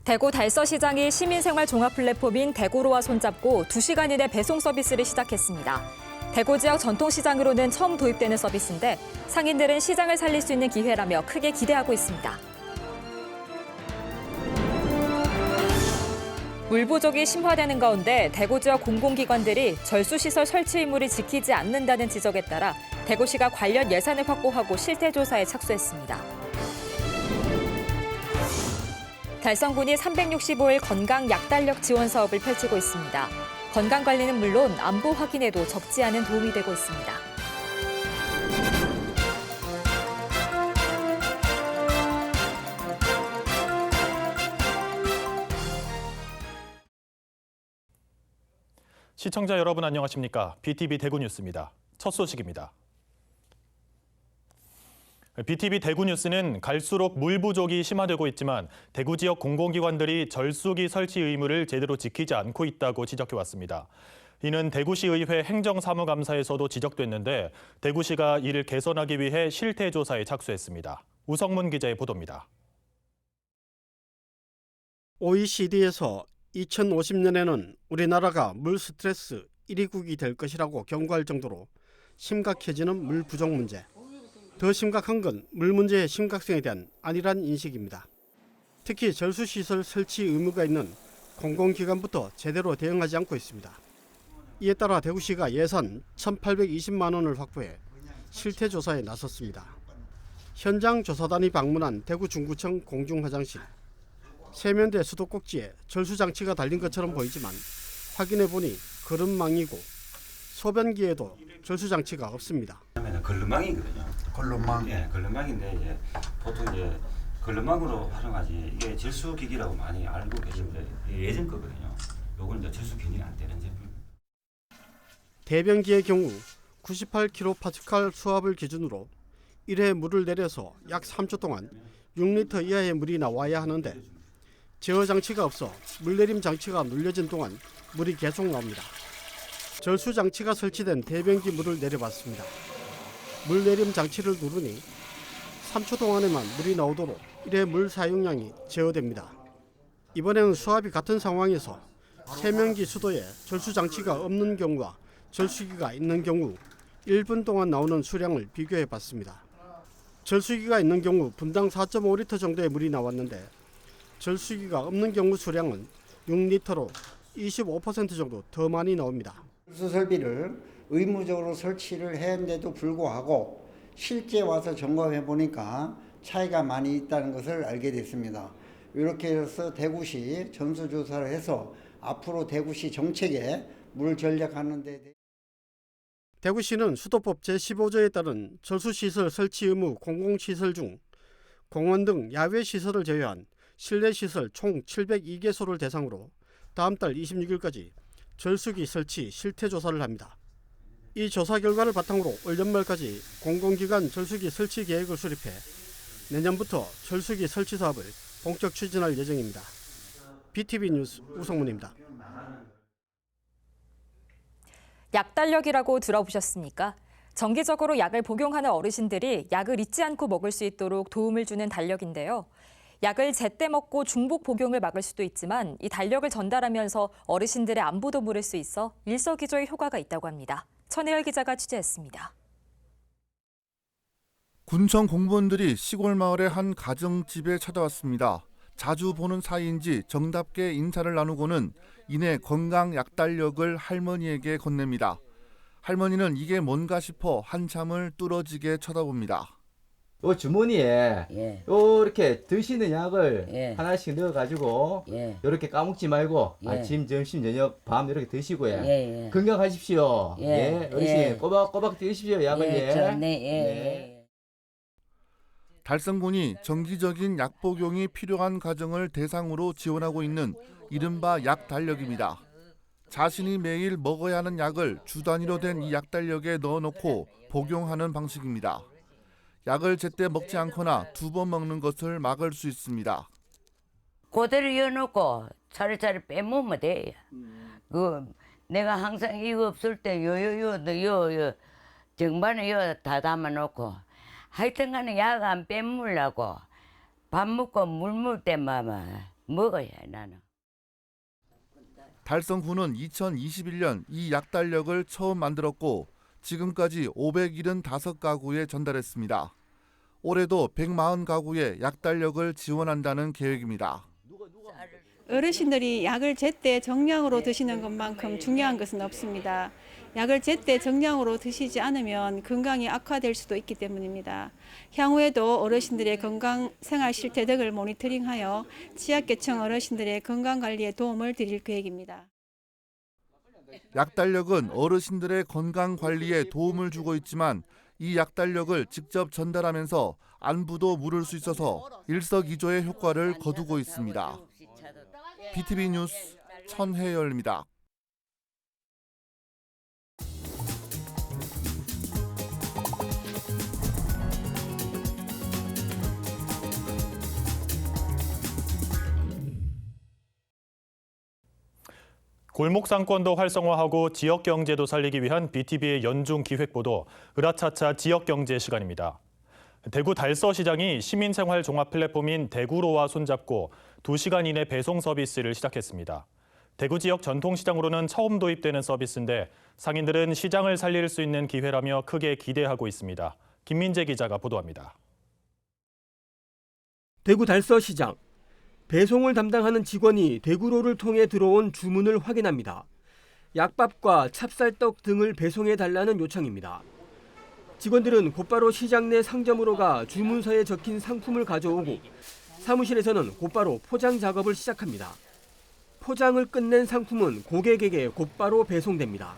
대구 달서시장이 시민생활 종합 플랫폼인 대구로와 손잡고 2시간 이내 배송 서비스를 시작했습니다. 대구 지역 전통시장으로는 처음 도입되는 서비스인데 상인들은 시장을 살릴 수 있는 기회라며 크게 기대하고 있습니다. 물 부족이 심화되는 가운데 대구 지역 공공기관들이 절수시설 설치 의무를 지키지 않는다는 지적에 따라 대구시가 관련 예산을 확보하고 실태조사에 착수했습니다. 달성군이 365일 건강 약달력 지원 사업을 펼치고 있습니다. 건강관리는 물론 안보 확인에도 적지 않은 도움이 되고 있습니다. 시청자 여러분 안녕하십니까? BTV 대구 뉴스입니다. 첫 소식입니다. BTV 대구 뉴스는 갈수록 물 부족이 심화되고 있지만 대구 지역 공공기관들이 절수기 설치 의무를 제대로 지키지 않고 있다고 지적해왔습니다. 이는 대구시의회 행정사무감사에서도 지적됐는데 대구시가 이를 개선하기 위해 실태조사에 착수했습니다. 우성문 기자의 보도입니다. OECD에서 2050년에는 우리나라가 물 스트레스 1위국이 될 것이라고 경고할 정도로 심각해지는 물 부족 문제. 더 심각한 건 물 문제의 심각성에 대한 안일한 인식입니다. 특히 절수시설 설치 의무가 있는 공공기관부터 제대로 대응하지 않고 있습니다. 이에 따라 대구시가 예산 1,820만 원을 확보해 실태조사에 나섰습니다. 현장 조사단이 방문한 대구 중구청 공중화장실. 세면대 수도꼭지에 절수장치가 달린 것처럼 보이지만 확인해보니 거름망이고 소변기에도 절수장치가 없습니다. 걸름망이거든요. 걸름망? 예, 걸름망인데 이제 보통 이제 걸름망으로 활용하지 이게 절수기기라고 많이 알고 계신데 예전 거거든요. 요건 이제 절수 기능이 안 되는 제품입니다. 대변기의 경우 98kPa 수압을 기준으로 1회 물을 내려서 약 3초 동안 6리터 이하의 물이 나와야 하는데 제어 장치가 없어 물내림 장치가 눌려진 동안 물이 계속 나옵니다. 절수 장치가 설치된 대변기 물을 내려봤습니다. 물내림 장치를 누르니 3초 동안에만 물이 나오도록 1회 물 사용량이 제어됩니다. 이번에는 수압이 같은 상황에서 세면기 수도에 절수 장치가 없는 경우와 절수기가 있는 경우 1분 동안 나오는 수량을 비교해 봤습니다. 절수기가 있는 경우 분당 4.5리터 정도의 물이 나왔는데 절수기가 없는 경우 수량은 6리터로 25% 정도 더 많이 나옵니다. 절수 설비를 의무적으로 설치를 했는데도 불구하고 실제 와서 점검해 보니까 차이가 많이 있다는 것을 알게 됐습니다. 이렇게 해서 대구시 전수조사를 해서 앞으로 대구시 정책에 물 전략하는 데 대구시는 수도법 제15조에 따른 절수시설 설치 의무 공공시설 중 공원 등 야외시설을 제외한 실내시설 총 702개소를 대상으로 다음 달 26일까지 절수기 설치 실태조사를 합니다. 이 조사 결과를 바탕으로 올 연말까지 공공기관 절수기 설치 계획을 수립해 내년부터 절수기 설치 사업을 본격 추진할 예정입니다. BTV 뉴스 우성문입니다. 약달력이라고 들어보셨습니까? 정기적으로 약을 복용하는 어르신들이 약을 잊지 않고 먹을 수 있도록 도움을 주는 달력인데요. 약을 제때 먹고 중복 복용을 막을 수도 있지만 이 달력을 전달하면서 어르신들의 안부도 물을 수 있어 일석이조의 효과가 있다고 합니다. 천혜열 기자가 취재했습니다. 군청 공무원들이 시골 마을의 한 가정집에 찾아왔습니다. 자주 보는 사이인지 정답게 인사를 나누고는 이내 건강 약달력을 할머니에게 건넵니다. 할머니는 이게 뭔가 싶어 한참을 뚫어지게 쳐다봅니다. 요 주머니에 이렇게 드시는 약을 하나씩 넣어가지고 이렇게 까먹지 말고 아침, 점심, 저녁, 밤 이렇게 드시고요. 건강하십시오. 어르신 꼬박꼬박 드십시오 약을. 달성군이 정기적인 약 복용이 필요한 가정을 대상으로 지원하고 있는 이른바 약달력입니다. 자신이 매일 먹어야 하는 약을 주 단위로 된 이 약달력에 넣어놓고 복용하는 방식입니다. 약을 제때 먹지 않거나 2번 먹는 것을 막을 수 있습니다. 그대로 이어놓고 차례차례 빼먹으면 돼요. 내가 항상 이거 없을 때 요 정반에 다 담아놓고 하여튼간에 약 안 빼먹으려고 밥 먹고 물 먹을 때만 먹어야 해 나는. 달성군은 2021년 이 약달력을 처음 만들었고 지금까지 575가구에 전달했습니다. 올해도 140가구에 약달력을 지원한다는 계획입니다. 어르신들이 약을 제때 정량으로 드시는 것만큼 중요한 것은 없습니다. 약을 제때 정량으로 드시지 않으면 건강이 악화될 수도 있기 때문입니다. 향후에도 어르신들의 건강 생활 실태 등을 모니터링하여 취약계층 어르신들의 건강 관리에 도움을 드릴 계획입니다. 약달력은 어르신들의 건강 관리에 도움을 주고 있지만 이 약달력을 직접 전달하면서 안부도 물을 수 있어서 일석이조의 효과를 거두고 있습니다. BTV 뉴스 천혜열입니다. 골목 상권도 활성화하고 지역 경제도 살리기 위한 BTV의 연중 기획보도 으라차차 지역 경제 시간입니다. 대구 달서시장이 시민생활 종합 플랫폼인 대구로와 손잡고 2시간 이내 배송 서비스를 시작했습니다. 대구 지역 전통시장으로는 처음 도입되는 서비스인데 상인들은 시장을 살릴 수 있는 기회라며 크게 기대하고 있습니다. 김민재 기자가 보도합니다. 대구 달서시장. 배송을 담당하는 직원이 대구로를 통해 들어온 주문을 확인합니다. 약밥과 찹쌀떡 등을 배송해달라는 요청입니다. 직원들은 곧바로 시장 내 상점으로 가 주문서에 적힌 상품을 가져오고 사무실에서는 곧바로 포장 작업을 시작합니다. 포장을 끝낸 상품은 고객에게 곧바로 배송됩니다.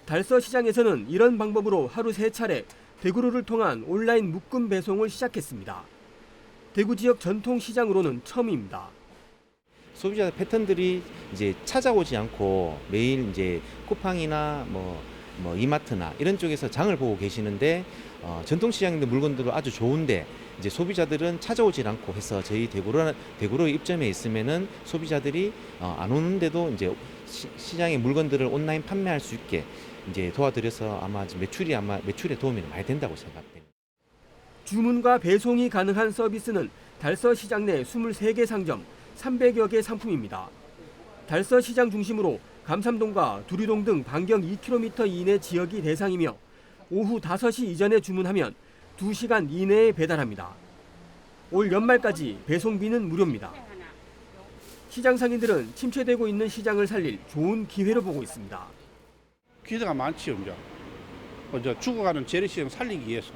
달서시장에서는 이런 방법으로 하루 3차례 대구로를 통한 온라인 묶음 배송을 시작했습니다. 대구 지역 전통시장으로는 처음입니다. 소비자 패턴들이 이제 찾아오지 않고 매일 이제 쿠팡이나 뭐 이마트나 이런 쪽에서 장을 보고 계시는데 전통시장인데 물건들도 아주 좋은데 이제 소비자들은 찾아오질 않고 해서 저희 대구로 입점해 있으면은 소비자들이 안 오는데도 이제 시장의 물건들을 온라인 판매할 수 있게 이제 도와드려서 아마 매출에 도움이 많이 된다고 생각됩니다. 주문과 배송이 가능한 서비스는 달서시장 내 23개 상점, 300여 개 상품입니다. 달서시장 중심으로 감삼동과 두리동 등 반경 2km 이내 지역이 대상이며 오후 5시 이전에 주문하면 2시간 이내에 배달합니다. 올 연말까지 배송비는 무료입니다. 시장 상인들은 침체되고 있는 시장을 살릴 좋은 기회로 보고 있습니다. 기대가 많지요. 이제 죽어가는 재래시장 살리기 위해서.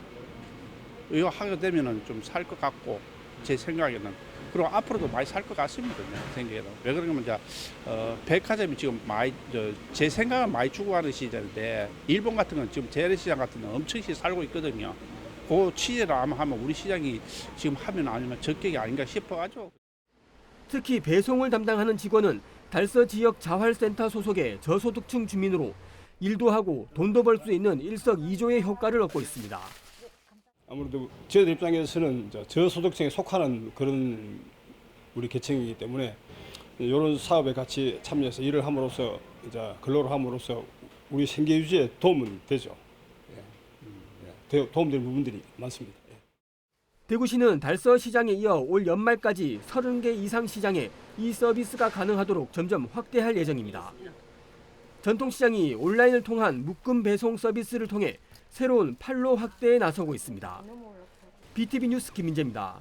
이거 하게 되면은 좀 살 것 같고 제 생각에는 그리고 앞으로도 많이 살 것 같습니다. 제 생각에는 왜 그러냐면 이제 백화점이 지금 많이 제 생각은 많이 죽어가는 시장인데 일본 같은 건 지금 재래시장 같은 건 엄청 살고 있거든요. 그 취재를 아마 하면 우리 시장이 지금 하면 아니면 적격이 아닌가 싶어가지고. 특히 배송을 담당하는 직원은 달서 지역 자활센터 소속의 저소득층 주민으로 일도 하고 돈도 벌 수 있는 일석이조의 효과를 얻고 있습니다. 아무래도 저희들 입장에서는 저소득층에 속하는 그런 우리 계층이기 때문에 이런 사업에 같이 참여해서 일을 함으로써 이제 근로를 함으로써 우리 생계 유지에 도움은 되죠. 도움되는 부분들이 많습니다. 대구시는 달서시장에 이어 올 연말까지 30개 이상 시장에 이 서비스가 가능하도록 점점 확대할 예정입니다. 전통시장이 온라인을 통한 묶음 배송 서비스를 통해 새로운 판로 확대에 나서고 있습니다. BTV 뉴스 김민재입니다.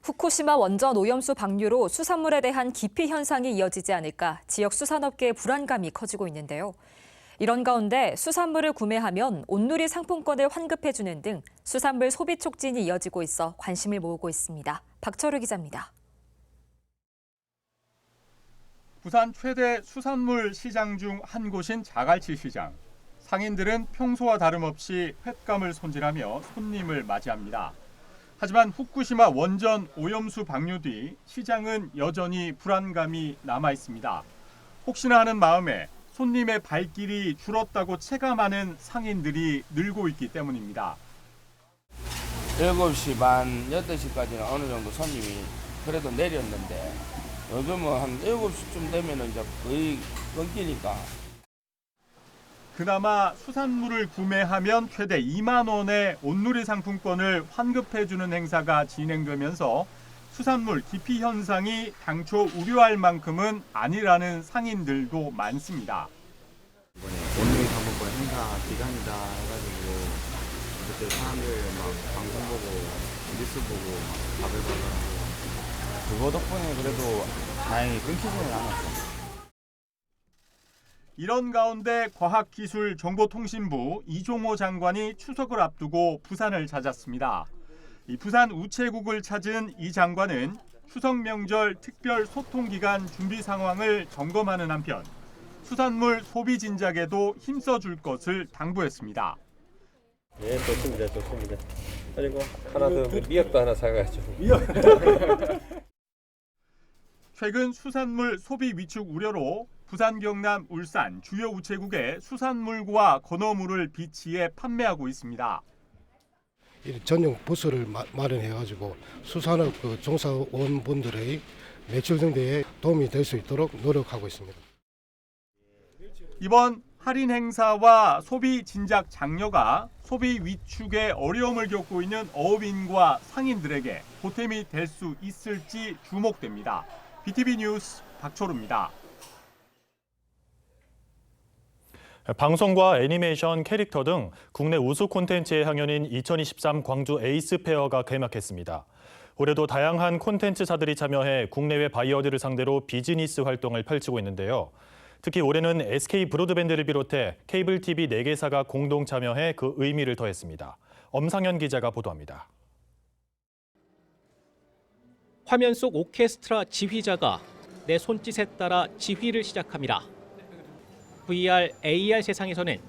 후쿠시마 원전 오염수 방류로 수산물에 대한 기피 현상이 이어지지 않을까 지역 수산업계의 불안감이 커지고 있는데요. 이런 가운데 수산물을 구매하면 온누리 상품권을 환급해주는 등 수산물 소비 촉진이 이어지고 있어 관심을 모으고 있습니다. 박철우 기자입니다. 부산 최대 수산물 시장 중 한 곳인 자갈치 시장. 상인들은 평소와 다름없이 횟감을 손질하며 손님을 맞이합니다. 하지만 후쿠시마 원전 오염수 방류 뒤 시장은 여전히 불안감이 남아 있습니다. 혹시나 하는 마음에 손님의 발길이 줄었다고 체감하는 상인들이 늘고 있기 때문입니다. 7시 반, 8시까지는 어느 정도 손님이 그래도 내렸는데 요즘은 한 7시쯤 되면 이제 거의 끊기니까. 그나마 수산물을 구매하면 최대 2만 원의 온누리 상품권을 환급해주는 행사가 진행되면서 수산물 기피 현상이 당초 우려할 만큼은 아니라는 상인들도 많습니다. 이번에 온누리 상품권 행사 기간이다 해가지고 그때 사람들 막 방송 보고 뉴스 보고 막 바글바글 하고 그거 덕분에 그래도 다행히 끊기지는 않았어요. 이런 가운데 과학기술정보통신부 이종호 장관이 추석을 앞두고 부산을 찾았습니다. 이 부산 우체국을 찾은 이 장관은 추석 명절 특별 소통기간 준비 상황을 점검하는 한편 수산물 소비 진작에도 힘써줄 것을 당부했습니다. 예, 좋습니다. 좋습니다. 그리고 하나 더 미역도 하나 사가지고. 최근 수산물 소비 위축 우려로 부산, 경남, 울산 주요 우체국에 수산물과 건어물을 비치해 판매하고 있습니다. 전용 부스를 마련해가지고 수산업 종사원분들의 매출 증대에 도움이 될 수 있도록 노력하고 있습니다. 이번 할인 행사와 소비 진작 장려가 소비 위축에 어려움을 겪고 있는 어업인과 상인들에게 보탬이 될 수 있을지 주목됩니다. BTV 뉴스 박초루입니다. 방송과 애니메이션, 캐릭터 등 국내 우수 콘텐츠의 향연인 2023 광주 에이스 페어가 개막했습니다. 올해도 다양한 콘텐츠사들이 참여해 국내외 바이어들을 상대로 비즈니스 활동을 펼치고 있는데요. 특히 올해는 SK 브로드밴드를 비롯해 케이블 TV 4개사가 공동 참여해 그 의미를 더했습니다. 엄상현 기자가 보도합니다. 화면 속 오케스트라 지휘자가 내 손짓에 따라 지휘를 시작합니다. VR, AR 세상에서는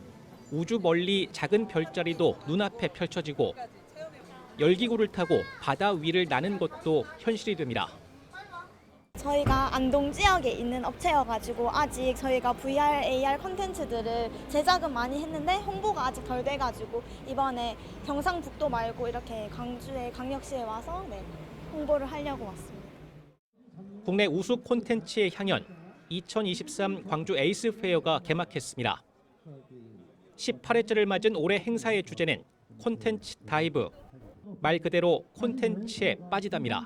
우주 멀리 작은 별자리도 눈앞에 펼쳐지고 열기구를 타고 바다 위를 나는 것도 현실이 됩니다. 저희가 안동 지역에 있는 업체여가지고 아직 저희가 VR, AR 콘텐츠들을 제작은 많이 했는데 홍보가 아직 덜 돼가지고 이번에 경상북도 말고 이렇게 광주의 강력시에 와서 홍보를 하려고 왔습니다. 국내 우수 콘텐츠의 향연 2023 광주 에이스 페어가 개막했습니다. 18회째를 맞은 올해 행사의 주제는 콘텐츠 다이브, 말 그대로 콘텐츠에 빠지답니다.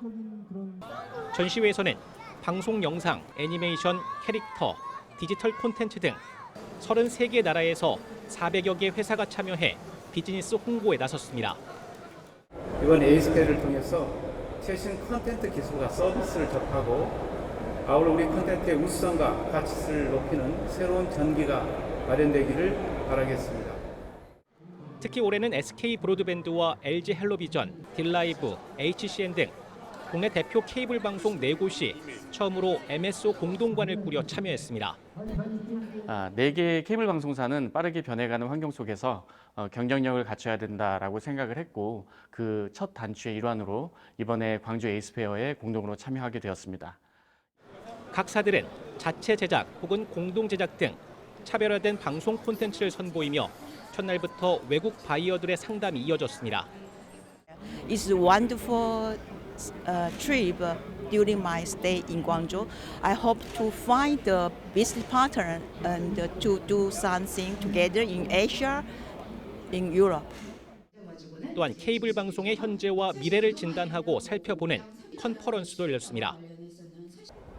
전시회에서는 방송 영상, 애니메이션, 캐릭터, 디지털 콘텐츠 등 33개 나라에서 400여 개 회사가 참여해 비즈니스 홍보에 나섰습니다. 이번 에이스페어를 통해서 최신 콘텐츠 기술과 서비스를 접하고 아울러 우리 콘텐츠의 우수성과 가치를 높이는 새로운 전기가 마련되기를 바라겠습니다. 특히 올해는 SK 브로드밴드와 LG 헬로비전, 딜라이브, HCN 등 국내 대표 케이블 방송 4곳이 처음으로 MSO 공동관을 꾸려 참여했습니다. 4개의 케이블 방송사는 빠르게 변해가는 환경 속에서 경쟁력을 갖춰야 된다라고 생각을 했고 그 첫 단추의 일환으로 이번에 광주 에이스페어에 공동으로 참여하게 되었습니다. 각 사들은 자체 제작 혹은 공동 제작 등 차별화된 방송 콘텐츠를 선보이며 첫날부터 외국 바이어들의 상담이 이어졌습니다. It's a wonderful trip during my stay in Guangzhou. I hope to find the business partner and to do something together in Asia, in Europe. 또한 케이블 방송의 현재와 미래를 진단하고 살펴보는 컨퍼런스도 열렸습니다.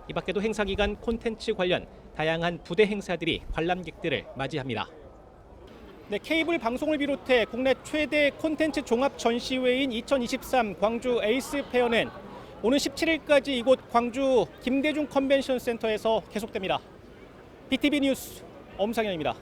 이 밖에도 행사 기간 콘텐츠 관련 다양한 부대 행사들이 관람객들을 맞이합니다. 케이블 방송을 비롯해 국내 최대 콘텐츠 종합 전시회인 2023 광주 에이스 페어는 오는 17일까지 이곳 광주 김대중 컨벤션 센터에서 계속됩니다. BTV 뉴스 엄상현입니다.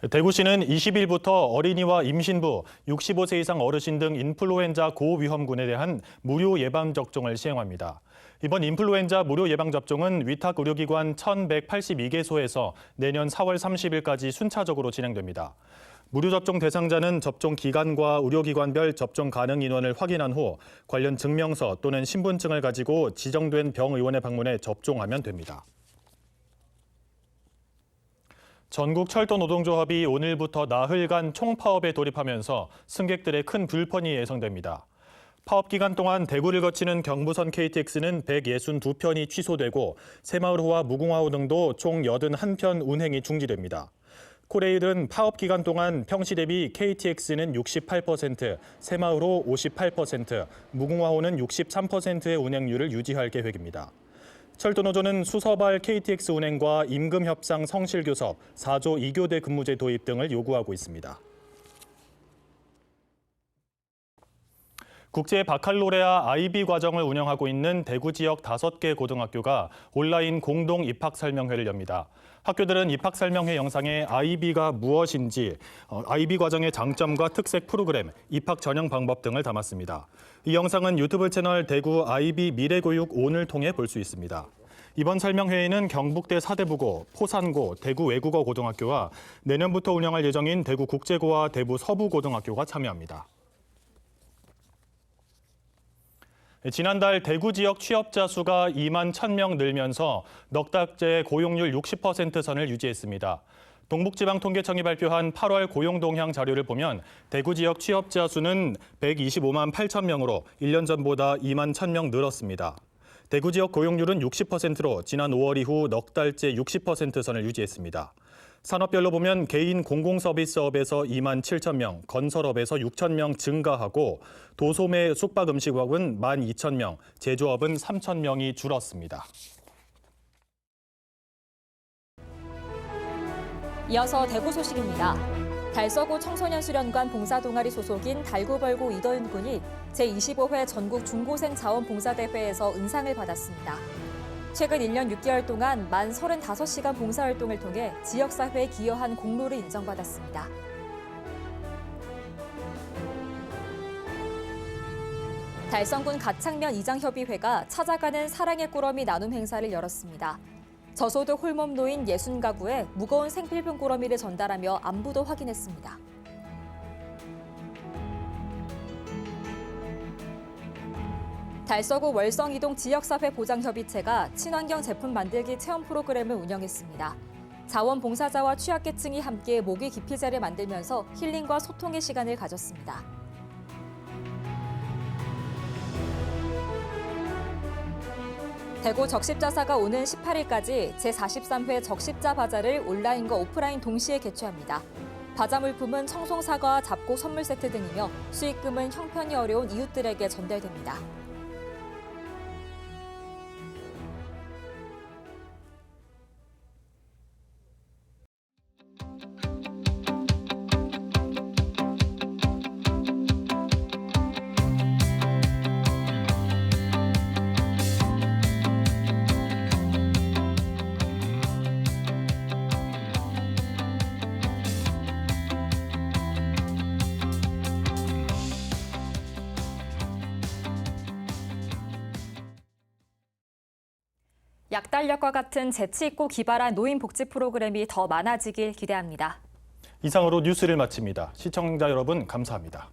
대구시는 20일부터 어린이와 임신부, 65세 이상 어르신 등 인플루엔자 고위험군에 대한 무료 예방접종을 시행합니다. 이번 인플루엔자 무료 예방접종은 위탁 의료기관 1,182개소에서 내년 4월 30일까지 순차적으로 진행됩니다. 무료 접종 대상자는 접종 기간과 의료기관별 접종 가능 인원을 확인한 후 관련 증명서 또는 신분증을 가지고 지정된 병의원에 방문해 접종하면 됩니다. 전국 철도 노동조합이 오늘부터 나흘간 총파업에 돌입하면서 승객들의 큰 불편이 예상됩니다. 파업 기간 동안 대구를 거치는 경부선 KTX는 162편이 취소되고 새마을호와 무궁화호 등도 총 81편 운행이 중지됩니다. 코레일은 파업 기간 동안 평시 대비 KTX는 68%, 새마을호 58%, 무궁화호는 63%의 운행률을 유지할 계획입니다. 철도노조는 수서발 KTX 운행과 임금 협상 성실 교섭, 4조 2교대 근무제 도입 등을 요구하고 있습니다. 국제 바칼로레아 IB 과정을 운영하고 있는 대구 지역 5개 고등학교가 온라인 공동 입학 설명회를 엽니다. 학교들은 입학 설명회 영상에 IB가 무엇인지, IB 과정의 장점과 특색 프로그램, 입학 전형 방법 등을 담았습니다. 이 영상은 유튜브 채널 대구 IB 미래교육 ON을 통해 볼 수 있습니다. 이번 설명회에는 경북대 사대부고, 포산고, 대구 외국어 고등학교와 내년부터 운영할 예정인 대구 국제고와 대구 서부고등학교가 참여합니다. 지난달 대구 지역 취업자 수가 2만 1,000명 늘면서 넉 달째 고용률 60% 선을 유지했습니다. 동북지방통계청이 발표한 8월 고용 동향 자료를 보면 대구 지역 취업자 수는 125만 8천 명으로 1년 전보다 2만 1,000명 늘었습니다. 대구 지역 고용률은 60%로 지난 5월 이후 넉 달째 60% 선을 유지했습니다. 산업별로 보면 개인 공공서비스업에서 2만 7천 명, 건설업에서 6천 명 증가하고 도소매 숙박음식업은 1만 2천 명, 제조업은 3천 명이 줄었습니다. 이어서 대구 소식입니다. 달서구 청소년수련관 봉사동아리 소속인 달구벌구 이도윤 군이 제25회 전국 중고생 자원봉사대회에서 은상을 받았습니다. 최근 1년 6개월 동안 만 35시간 봉사활동을 통해 지역사회에 기여한 공로를 인정받았습니다. 달성군 가창면 이장협의회가 찾아가는 사랑의 꾸러미 나눔 행사를 열었습니다. 저소득 홀몸 노인 60가구에 무거운 생필품 꾸러미를 전달하며 안부도 확인했습니다. 달서구 월성이동 지역사회 보장협의체가 친환경 제품 만들기 체험 프로그램을 운영했습니다. 자원봉사자와 취약계층이 함께 모기 기피제를 만들면서 힐링과 소통의 시간을 가졌습니다. 대구 적십자사가 오는 18일까지 제43회 적십자 바자를 온라인과 오프라인 동시에 개최합니다. 바자 물품은 청송사과, 잡곡 선물 세트 등이며 수익금은 형편이 어려운 이웃들에게 전달됩니다. 약달력과 같은 재치 있고 기발한 노인 복지 프로그램이 더 많아지길 기대합니다. 이상으로 뉴스를 마칩니다. 시청자 여러분 감사합니다.